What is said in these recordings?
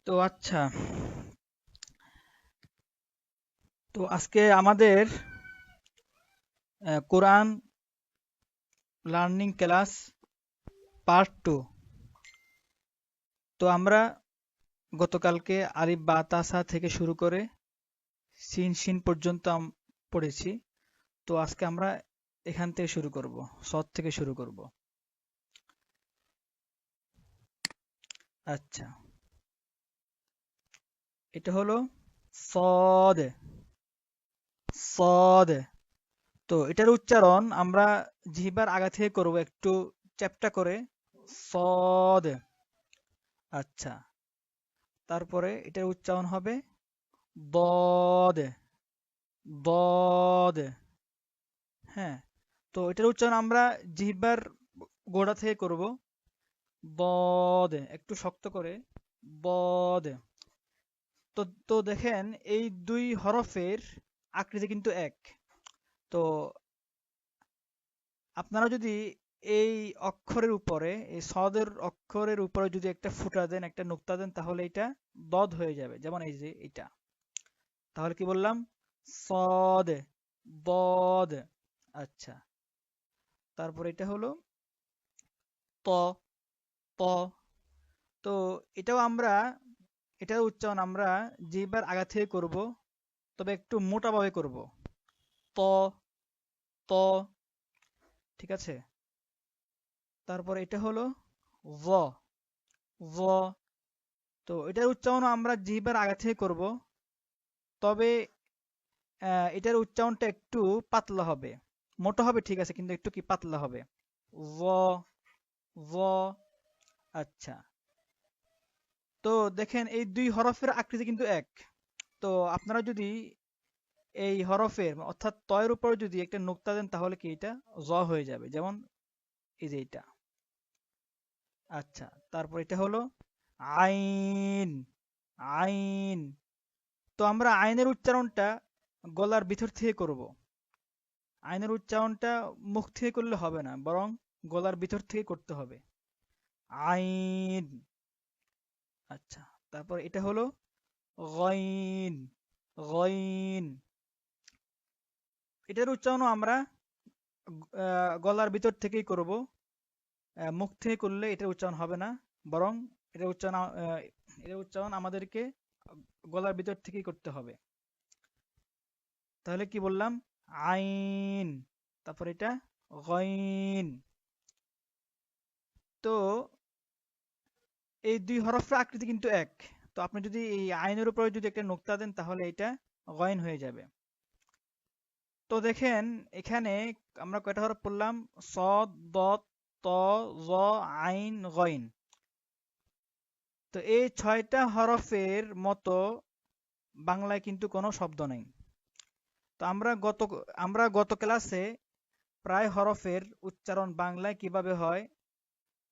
তো আচ্ছা, তো আজকে আমাদের কোরআন লার্নিং ক্লাস পার্ট 2। তো আমরা গতকালকে আলিফ বা তাসা থেকে শুরু করে সিন শিন পর্যন্ত পড়েছি। তো আজকে আমরা এখান থেকে শুরু করব, সদ থেকে শুরু করব। আচ্ছা, এটা হলো সদ। সদ। তো এটার উচ্চারণ আমরা জিহ্বার আগা থেকে করব, একটু চ্যাপ্টা করে। সদ। আচ্ছা, তারপরে এটার উচ্চারণ হবে বদ। বদ। হ্যাঁ, তো এটার উচ্চারণ আমরা জিহ্বার গোড়া থেকে করব। বদ, একটু শক্ত করে। বদ। তো তো দেখেন, এই দুই হরফের আকৃতি কিন্তু এক। তো আপনারা যদি এই অক্ষরের উপরে, এই সদের অক্ষরের উপরে যদি একটা ফুটা দেন, একটা নুক্তা দেন, তাহলে এটা বদ হয়ে যাবে। যেমন এই যে এটা, তাহলে কি বললাম? সদ। বদ। আচ্ছা, তারপর এটা হলো ত। ত। তো এটাও আমরা, এটার উচ্চারণ আমরা জিহ্বার আগা থেকে করব, তবে একটু মোটাভাবে করব। ত। ত। ঠিক আছে। তারপর এটা হলো ভ। ভ। তো এটার উচ্চারণ আমরা জিহ্বার আগা থেকে করব, তবে এটার উচ্চারণটা একটু পাতলা হবে। মোটা হবে ঠিক আছে, কিন্তু একটু কি পাতলা হবে। ভ। ভ। আচ্ছা, তো দেখেন এই দুই হরফের আকৃতি কিন্তু এক। তো আপনারা যদি এই হরফের অর্থাৎ তয়ের উপর যদি একটা নুক্তা দেন, তাহলে কি এটা জ হয়ে যাবে। যেমন এই যে এটা। আচ্ছা, তারপর এটা হলো আইন। আইন। তো আমরা আইনের উচ্চারণটা গলার ভিতর থেকে করব। আইনের উচ্চারণটা মুখ থেকে করলে হবে না, বরং গলার ভিতর থেকে করতে হবে। আইন। আচ্ছা, তারপর এটা হলো গইন। গইন। এটার উচ্চারণও আমরা গলার ভিতর থেকেই করব। মুখ থেকে করলে এটার উচ্চারণ হবে না, বরং এটার উচ্চারণ এটার উচ্চারণ আমাদেরকে গলার ভিতর থেকেই করতে হবে। তাহলে কি বললাম? আইন। তারপর এটা গইন। তো এই দুই হরফের আকৃতি কিন্তু এক। তো আপনি যদি এই আইনের উপরে যদি একটা নোক্তা দেন, তাহলে এটা গইন হয়ে যাবে। তো দেখেন, এখানে আমরা কয়টা হরফ পড়লাম? সদ, দত, ত, জ, আইন, গইন। তো এই ৬টা হরফের মতো বাংলায় কিন্তু কোনো শব্দ নেই। তো আমরা গত ক্লাসে প্রায় হরফের উচ্চারণ বাংলায় কিভাবে হয়,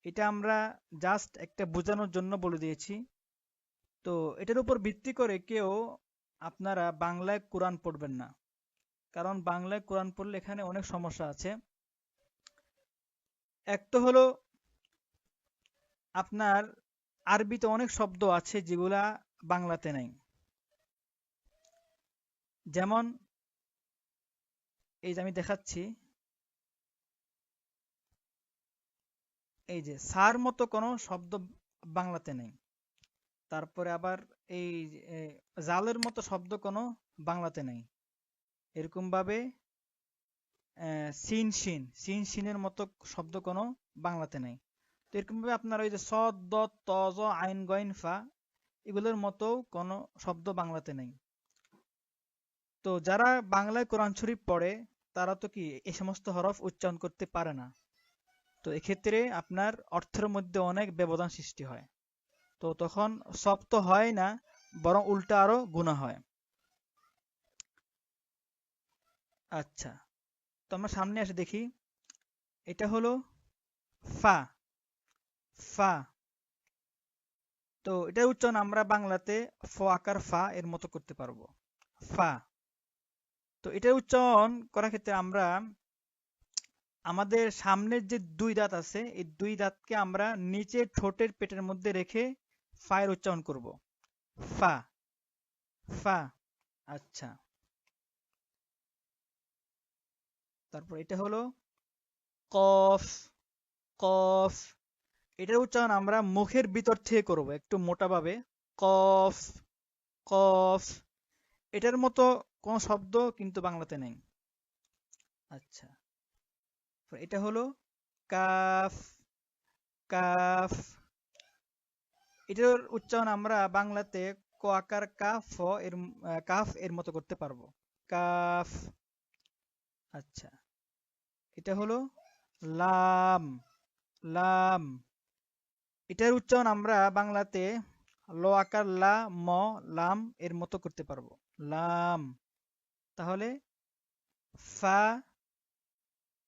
এটা আমরা জাস্ট একটা বোঝানোর জন্য বলে দিয়েছি। তো এটার উপর ভিত্তি করে কেউ আপনারা বাংলায় কোরআন পড়বেন না, কারণ বাংলায় কোরআন পড়লে এখানে অনেক সমস্যা আছে। এক তো হলো আপনার আরবিতে অনেক শব্দ আছে যেগুলা বাংলাতে নেই। যেমন এই যে আমি দেখাচ্ছি, এই যে সার মতো কোনো শব্দ বাংলাতে নেই। তারপরে আবার এই যে, জালের মতো শব্দ কোনো বাংলাতে নেই। এরকম ভাবে সিন শিন, সিন শিনের মতো শব্দ কোনো বাংলাতে নেই। তো এরকম ভাবে আপনার ওই যে সদ, দত, ত, জ, আইন, গইন, ফা, এগুলোর মতো কোনো শব্দ বাংলাতে নেই। তো যারা বাংলায় কোরআন শরীফ পড়ে, তারা তো কি এই সমস্ত হরফ উচ্চারণ করতে পারে না। তো এক্ষেত্রে আপনার অর্থের মধ্যে অনেক ব্যবধান সৃষ্টি হয়। তো তখন সব তো হয় না, বরং উল্টা আরো গুনাহ হয়। আচ্ছা, তো আমরা সামনে এসে দেখি, এটা হলো ফা। ফা। তো এটার উচ্চারণ আমরা বাংলাতে ফ আকার ফা এর মতো করতে পারবো। ফা। তো এটার উচ্চারণ করার ক্ষেত্রে আমরা আমাদের সামনের যে দুই দাঁত আছে, এই দুই দাঁতকে আমরা নিচে ঠোঁটের পেটের মধ্যে রেখে ফায়ের উচ্চারণ করব। ফা, ফা। আচ্ছা, তারপর এটা হলো কফ, কফ। এটার উচ্চারণ আমরা মুখের ভিতর থেকে করব একটু মোটাভাবে। কফ, কফ। এটার মতো কোনো শব্দ কিন্তু বাংলাতে নেই। আচ্ছা, তো এটা হলো কাফ, কাফ। এটার উচ্চারণ আমরা বাংলাতে ক আকার কাফ এর কাফ এর মতো করতে পারবো। কাফ। আচ্ছা, এটা হলো লাম, লাম। এটার উচ্চারণ আমরা বাংলাতে ল আকার লা, ম, লাম এর মতো করতে পারবো। লাম। তাহলে ফা,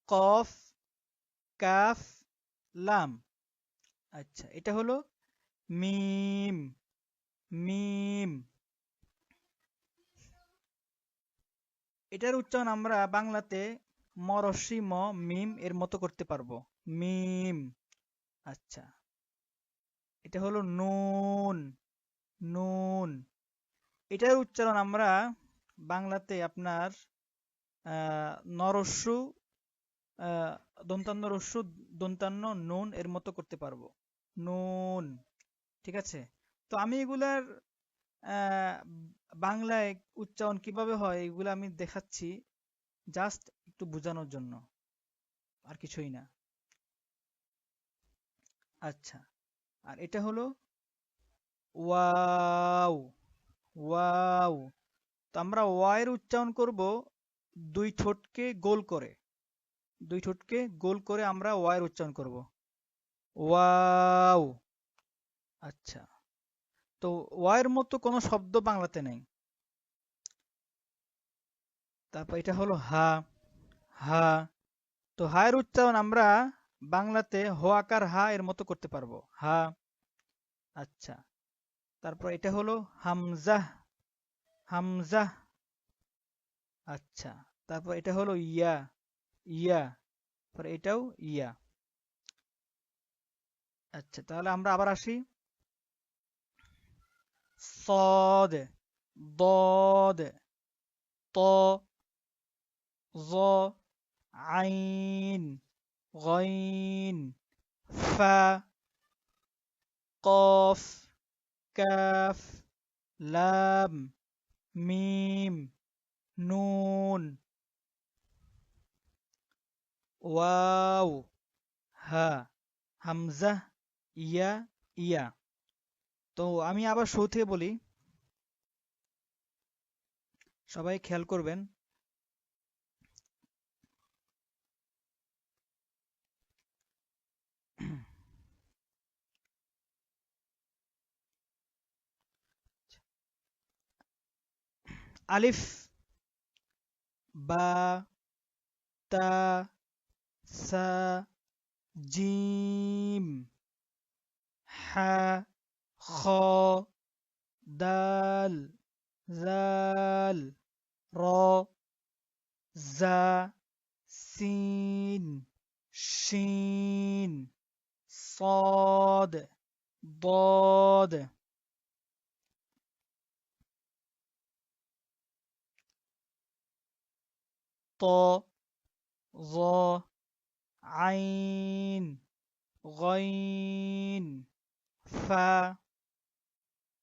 কফ, কাফ, লাম। আচ্ছা, এটা হলো মিম, মিম। এটার উচ্চারণ আমরা বাংলাতে ম রস্যই ম, মিম এর মতো করতে পারবো। মিম। আচ্ছা, এটা হলো নুন, নুন। এটার উচ্চারণ আমরা বাংলাতে আপনার নরস্যু, আহ, দন্তান্ন রস্যু, দন্তান্ন নুন এর মতো করতে পারবো। নুন। ঠিক আছে। তো আমি এগুলার আহ, বাংলায় উচ্চারণ কিভাবে হয় এগুলো আমি দেখাচ্ছি, জাস্ট একটু বোঝানোর জন্য, আর কিছুই না। আচ্ছা, আর এটা হলো ওয়াও, ওয়াও। তো আমরা ওয়া এর উচ্চারণ করব দুই ঠোঁটকে গোল করে, দুই ঠোঁটকে গোল করে আমরা ওয়া এর উচ্চারণ করব। ওয়াও। আচ্ছা, তো ওয়া এর মতো কোনো শব্দ বাংলাতে নেই। তারপর এটা হলো হা, হা। তো হা এর উচ্চারণ আমরা বাংলাতে হ আকার হা এর মতো করতে পারবো। হা। আচ্ছা, তারপর এটা হলো হামজাহ, হামজাহ। আচ্ছা, তারপর এটা হলো ইয়া, ইয়া। তারপর এটাও ইয়া। আচ্ছা, তাহলে আমরা আবার আসি। صاد، ضاد، ط، ظ، عين، غين، فا، قاف، كاف، লাম, মিম, নুন, ওয়াও, হা, হামজা, ইয়া, ইয়া। তো আমি আবার শুরু থেকে বলি, সবাই খেয়াল করবেন। আলিফ, বা, তা, সা, জিম, হা, খ, দাল, জাল, র, জা, সিন, শিন, صاد، ضاد। ط، ظ، عين، غين، فا،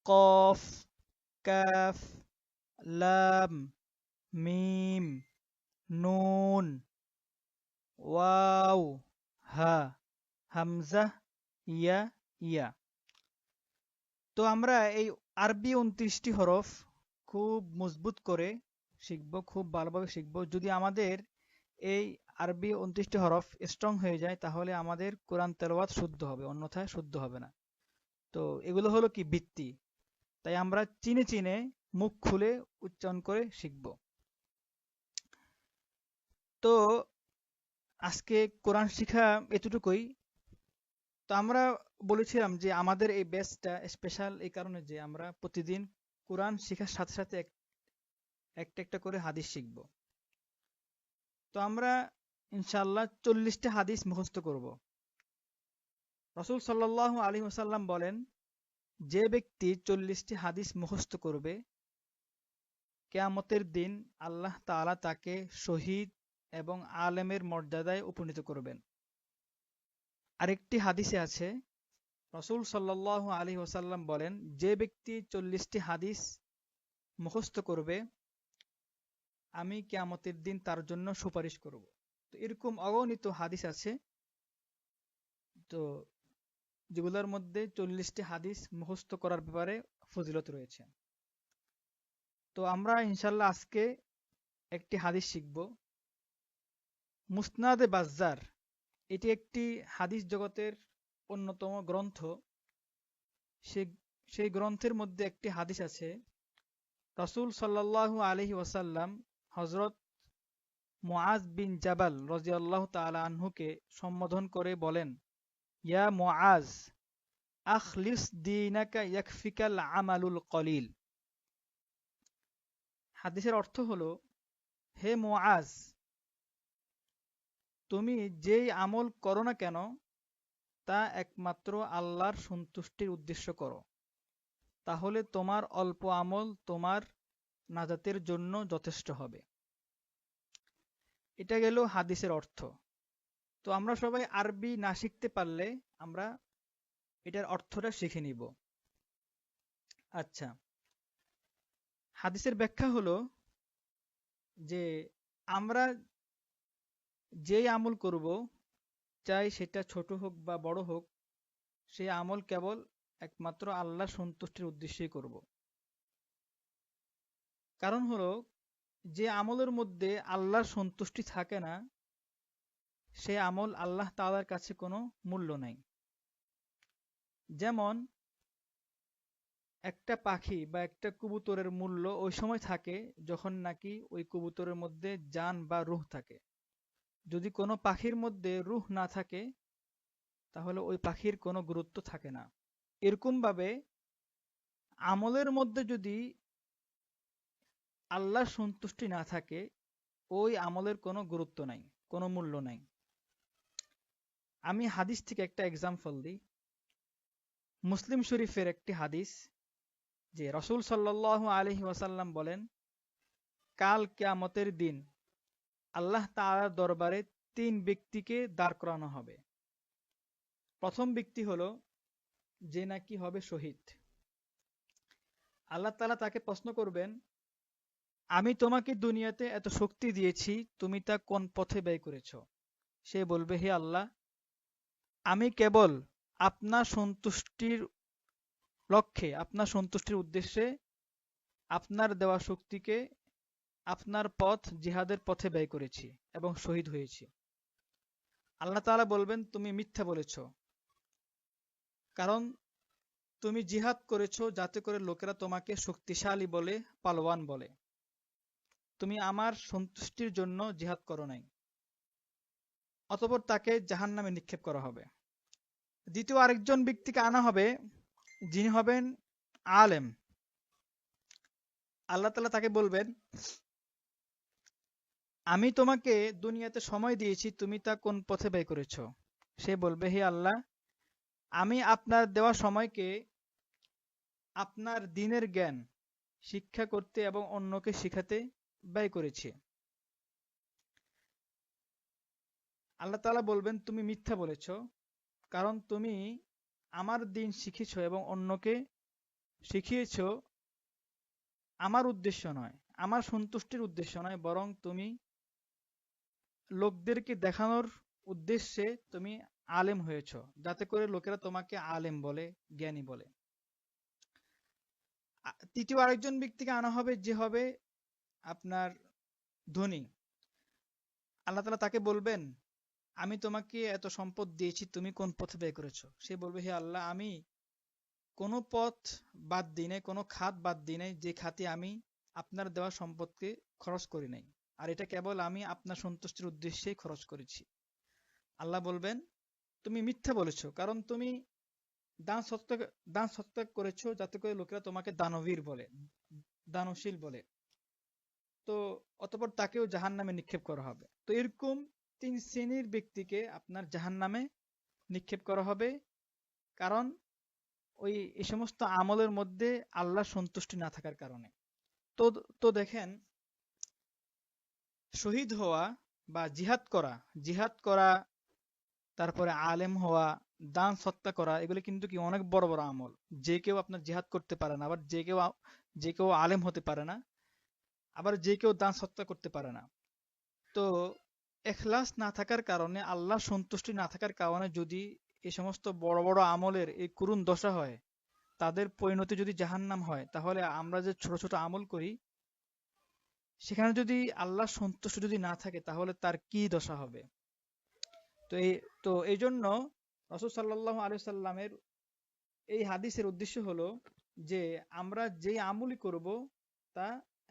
قاف، كاف، لام، মিম, নুন, ওয়াও, হা, হামজা, ইয়া, ইয়া। তো আমরা এই আরবি 29টি হরফ খুব মজবুত করে শিখবো, খুব ভালোভাবে শিখবো। যদি আমাদের এই আরবি 29টি হরফ স্ট্রং হয়ে যায় তাহলে আমাদের কোরআন তেলাওয়াত শুদ্ধ হবে, অন্যথায় শুদ্ধ হবে না। তো এগুলো হলো কি ভিত্তি, তাই আমরা চিনে চিনে মুখ খুলে উচ্চারণ করে শিখব। তো আজকে কোরআন শিখা এতটুকুই। তো আমরা বলেছিলাম যে আমাদের এই ব্যাচটা স্পেশাল এই কারণে যে আমরা প্রতিদিন কোরআন শেখার সাথে সাথে একটা একটা করে হাদিস শিখব। তো আমরা ইনশাআল্লাহ 40টা হাদিস মুখস্থ করব। রাসূল সাল্লাল্লাহু আলাইহি ওয়াসাল্লাম বলেন, যে ব্যক্তি 40টি হাদিস মুখস্থ করবে, কিয়ামতের দিন আল্লাহ তাআলা তাকে শহীদ এবং আলেমের মর্যাদায় উপনীত করবেন। আরেকটি হাদিসে আছে, রাসূল সাল্লাল্লাহু আলাইহি ওয়াসাল্লাম বলেন, যে ব্যক্তি 40টি হাদিস মুখস্থ করবে, আমি কিয়ামতের দিন তার জন্য সুপারিশ করব। তো এরকম অগণিত হাদিস আছে, তো যেগুলোর মধ্যে 40টি হাদিস মুখস্থ করার ব্যাপারে ফজিলত রয়েছে। তো আমরা ইনশাল্লাহ আজকে একটি হাদিস শিখব। মুসনাদে বাজ্জার, এটি একটি হাদিস জগতের অন্যতম গ্রন্থ। সেই গ্রন্থের মধ্যে একটি হাদিস আছে, রাসূল সাল্লাল্লাহু আলাইহি ওয়াসাল্লাম হযরত মুআজ বিন জাবাল রাদিয়াল্লাহু তাআলা আনহুকে সম্বোধন করে বলেন, ইয়া মুআজ, আখলিস দীনাকা ইয়াকফিকাল আমালুল কলিল। হাদিসের অর্থ হলো, হে মুআজ, তুমি যেই আমল করো না কেন তা একমাত্র আল্লাহর সন্তুষ্টির উদ্দেশ্য করো, তাহলে তোমার অল্প আমল তোমার নাজাতের জন্য যথেষ্ট হবে। এটা গেল হাদিসের অর্থ। তো আমরা সবাই আরবি না শিখতে পারলে আমরা এটার অর্থটা শিখে নিব। আচ্ছা, হাদিসের ব্যাখ্যা হলো যে আমরা যেই আমল করব, চাই সেটা ছোট হোক বা বড় হোক, সেই আমল কেবল একমাত্র আল্লাহ সন্তুষ্টির উদ্দেশ্যেই করব। কারণ হলো, যে আমলের মধ্যে আল্লাহর সন্তুষ্টি থাকে না, সে আমল আল্লাহ তাআলার কাছে কোনো মূল্য নাই। যেমন একটা পাখি বা একটা কবুতরের মূল্য ওই সময় থাকে যখন নাকি ওই কবুতরের মধ্যে জান বা রূহ থাকে। যদি কোনো পাখির মধ্যে রূহ না থাকে, তাহলে ওই পাখির কোনো গুরুত্ব থাকে না। এরকমভাবে আমলের মধ্যে যদি আল্লাহর সন্তুষ্টি না থাকে, ওই আমলের কোনো গুরুত্ব নাই, কোনো মূল্য নাই। আমি হাদিস থেকে একটা এক্সাম্পল দিই। মুসলিম শরীফের একটি হাদিস, যে রাসূল সাল্লাল্লাহু আলাইহি ওয়াসাল্লাম বলেন, কাল কিয়ামতের দিন আল্লাহ তাআলার দরবারে 3 ব্যক্তিকে দাঁড় করানো হবে। প্রথম ব্যক্তি হলো যে নাকি হবে শহীদ। আল্লাহ তাআলা তাকে প্রশ্ন করবেন, আমি তোমাকে দুনিয়াতে এত শক্তি দিয়েছি, তুমি তা কোন পথে ব্যয় করেছো? সে বলবে, হে আল্লাহ, আমি কেবল আপনার সন্তুষ্টির লক্ষ্যে, আপনার সন্তুষ্টির উদ্দেশ্যে আপনার দেওয়া শক্তিকে আপনার পথ জিহাদের পথে ব্যয় করেছি এবং শহীদ হয়েছি। আল্লাহ তাআলা বলবেন, তুমি মিথ্যা বলেছ, কারণ তুমি জিহাদ করেছো যাতে করে লোকেরা তোমাকে শক্তিশালী বলে, পালোয়ান বলে। তুমি আমার সন্তুষ্টির জন্য জিহাদ করো নাই। অতঃপর তাকে জাহান্নামে নিক্ষেপ করা হবে। দ্বিতীয় আরেকজন ব্যক্তিকে আনা হবে, যিনি হবেন আলেম। আল্লাহ তাআলা তাকে বলবেন, আমি তোমাকে দুনিয়াতে সময় দিয়েছি, তুমি তা কোন পথে ব্যয় করেছো? সে বলবে, হে আল্লাহ, আমি আপনার দেওয়া সময়কে আপনার দ্বীনের জ্ঞান শিক্ষা করতে এবং অন্যকে শিখাতে ব্যয় করেছি। আল্লাহ তাআলা বলবেন, তুমি মিথ্যা বলেছ, কারণ তুমি আমার দ্বীন শিখেছ এবং অন্যকে শিখিয়েছ আমার উদ্দেশ্য নয়, আমার সন্তুষ্টির উদ্দেশ্য নয়, বরং তুমি লোকদেরকে দেখানোর উদ্দেশ্যে তুমি আলেম হয়েছ, যাতে করে লোকেরা তোমাকে আলেম বলে, জ্ঞানী বলে। তৃতীয় আরেকজন ব্যক্তিকে আনা হবে, যে হবে আপনার ধনী। আল্লাহ তাআলা তাকে বলবেন, আমি তোমাকে এত সম্পদ দিয়েছি, তুমি কোন পথে ব্যয় করেছো? সে বলবে, হে আল্লাহ, আমি কোনো পথ বাদ দিই নাই, কোনো খাত বাদ দিই নাই, যে খাতে আমি আপনার দেওয়া সম্পদকে খরচ করি নাই, আর এটা কেবল আমি আপনার সন্তুষ্টির উদ্দেশ্যেই খরচ করেছি। আল্লাহ বলবেন, তুমি মিথ্যা বলেছো, কারণ তুমি দান সৎকার করেছো যাতে করে লোকেরা তোমাকে দানবীর বলে, দানশীল বলে। তো অতঃপর তাকেও জাহান্নামে নিক্ষেপ করা হবে। তো এরকম 3 শ্রেণীর ব্যক্তিকে আপনার জাহান্নামে নিক্ষেপ করা হবে। কারণ ওই এই সমস্ত আমলের মধ্যে আল্লাহ সন্তুষ্টি না থাকার কারণে। তো তো দেখেন, শহীদ হওয়া বা জিহাদ করা, তারপরে আলেম হওয়া, দান সৎকা করা, এগুলো কিন্তু কি অনেক বড় বড় আমল। যে কেউ আপনার জিহাদ করতে পারে না, আবার যে কেউ আলেম হতে পারে না, আবার যে কেউ দান সৎকা করতে পারে না। তো এখলাস না থাকার কারণে, আল্লাহ সন্তুষ্টি না থাকার কারণে যদি এই সমস্ত বড় বড় আমলের এই করুণ দশা হয়, তাদের পরিণতি যদি জাহান্নাম হয়, তাহলে আমরা যে ছোট ছোট আমল করি সেখানে যদি আল্লাহ সন্তুষ্ট যদি না থাকে, তাহলে তার কি দশা হবে। তো এই তো এই জন্য রাসূল সাল্লাল্লাহু আলাইহি সাল্লামের এই হাদিসের উদ্দেশ্য হলো যে আমরা যেই আমলই করব তা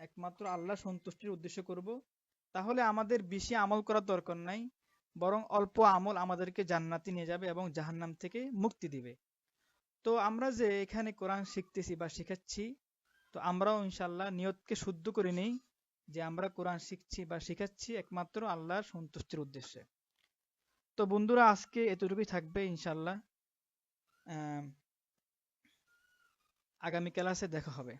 একমাত্র আল্লাহ সন্তুষ্টির উদ্দেশ্য করব। তাহলে আমাদের বেশি আমল করার দরকার নাই, বরং অল্প আমল আমাদেরকে জান্নাতে নিয়ে যাবে এবং জাহান্নাম থেকে মুক্তি দিবে। তো আমরা যে এখানে কোরআন শিখতেছি বা শেখাচ্ছি, তো আমরাও ইনশাল্লাহ নিয়তকে শুদ্ধ করে নেই যে আমরা কোরআন শিখছি বা শেখাচ্ছি একমাত্র আল্লাহর সন্তুষ্টির উদ্দেশ্যে। তো বন্ধুরা, আজকে এতটুকুই থাকবে ইনশাল্লাহ। আগামী ক্লাসে দেখা হবে।